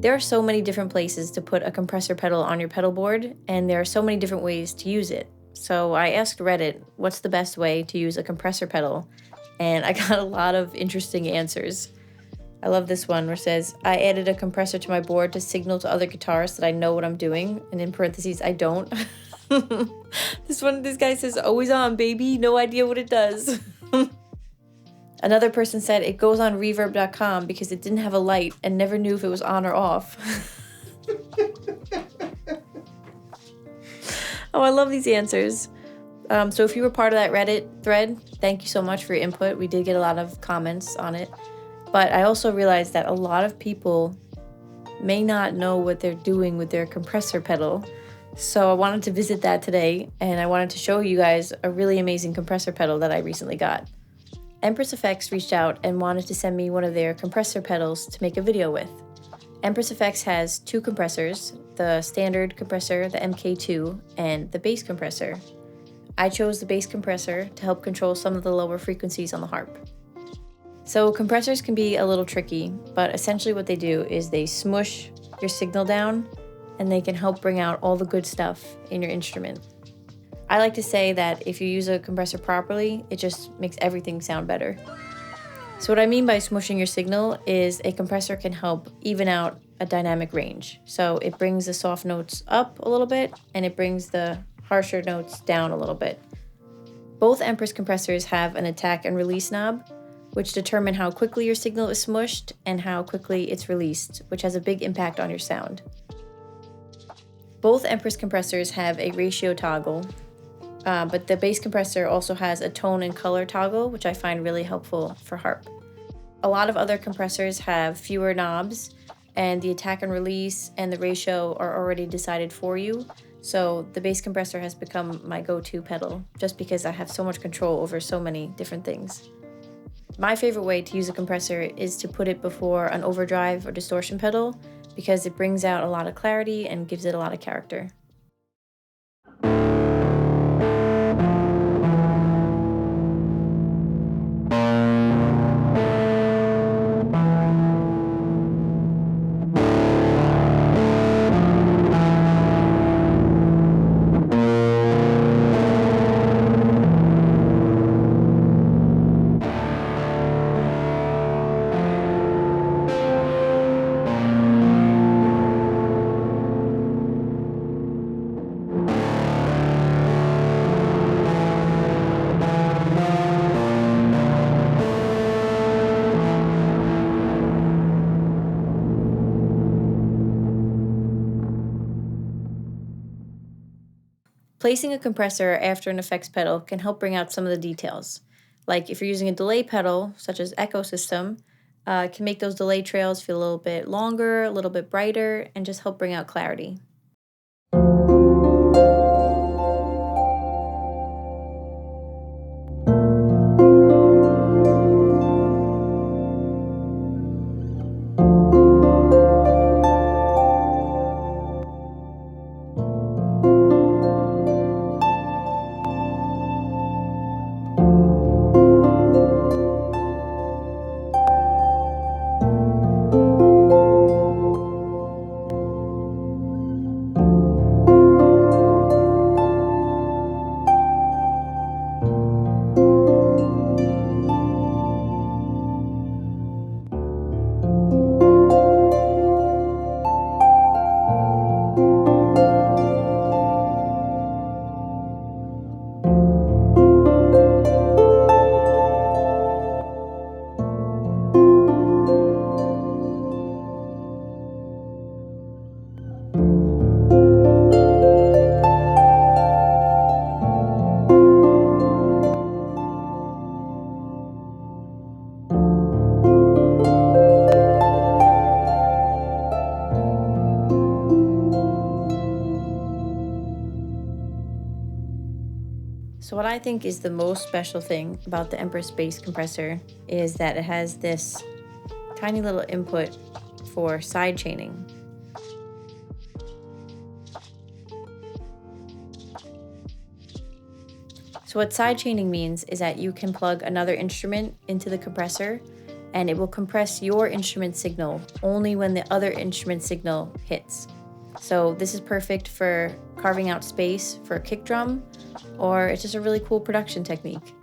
There are so many different places to put a compressor pedal on your pedal board, and there are so many different ways to use it. So I asked Reddit, what's the best way to use a compressor pedal? And I got a lot of interesting answers. I love this one where it says, I added a compressor to my board to signal to other guitarists that I know what I'm doing, and in parentheses, I don't. This guy says, always on, baby, no idea what it does. Another person said it goes on reverb.com because it didn't have a light and never knew if it was on or off. Oh, I love these answers. So if you were part of that Reddit thread, thank you so much for your input. We did get a lot of comments on it. But I also realized that a lot of people may not know what they're doing with their compressor pedal. So I wanted to visit that today, and I wanted to show you guys a really amazing compressor pedal that I recently got. Empress Effects reached out and wanted to send me one of their compressor pedals to make a video with. Empress Effects has two compressors, the standard compressor, the MK2, and the bass compressor. I chose the bass compressor to help control some of the lower frequencies on the harp. So compressors can be a little tricky, but essentially what they do is they smush your signal down, and they can help bring out all the good stuff in your instrument. I like to say that if you use a compressor properly, it just makes everything sound better. So what I mean by smushing your signal is a compressor can help even out a dynamic range. So it brings the soft notes up a little bit, and it brings the harsher notes down a little bit. Both Empress compressors have an attack and release knob, which determine how quickly your signal is smushed and how quickly it's released, which has a big impact on your sound. Both Empress compressors have a ratio toggle, but the bass compressor also has a tone and color toggle, which I find really helpful for harp. A lot of other compressors have fewer knobs, and the attack and release and the ratio are already decided for you. So the bass compressor has become my go-to pedal, just because I have so much control over so many different things. My favorite way to use a compressor is to put it before an overdrive or distortion pedal, because it brings out a lot of clarity and gives it a lot of character. Placing a compressor after an effects pedal can help bring out some of the details. Like if you're using a delay pedal, such as Echo System, it can make those delay trails feel a little bit longer, a little bit brighter, and just help bring out clarity. So what I think is the most special thing about the Empress Bass Compressor is that it has this tiny little input for sidechaining. So what sidechaining means is that you can plug another instrument into the compressor and it will compress your instrument signal only when the other instrument signal hits. So this is perfect for carving out space for a kick drum, or it's just a really cool production technique.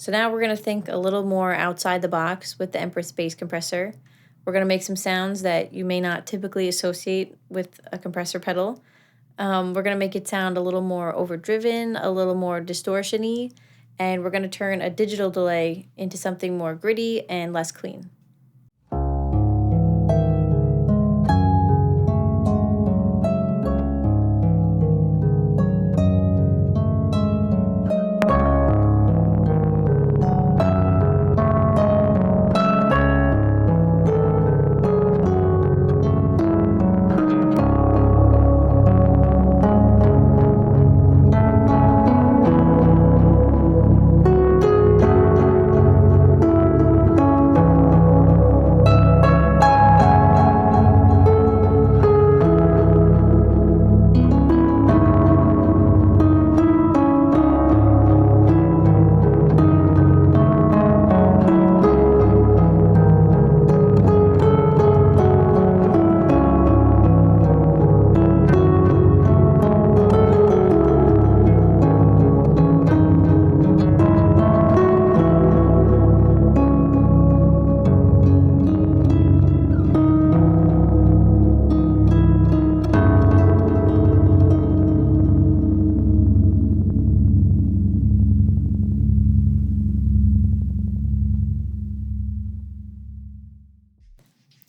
So now we're going to think a little more outside the box with the Empress Bass Compressor. We're going to make some sounds that you may not typically associate with a compressor pedal. We're going to make it sound a little more overdriven, a little more distortion-y, and we're going to turn a digital delay into something more gritty and less clean.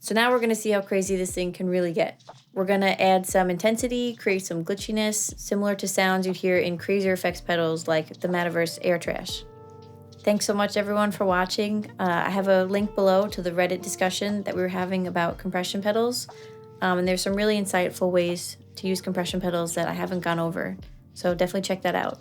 So now we're going to see how crazy this thing can really get. We're going to add some intensity, create some glitchiness, similar to sounds you'd hear in crazier effects pedals like the Metaverse Air Trash. Thanks so much everyone for watching. I have a link below to the Reddit discussion that we were having about compression pedals. And there's some really insightful ways to use compression pedals that I haven't gone over. So definitely check that out.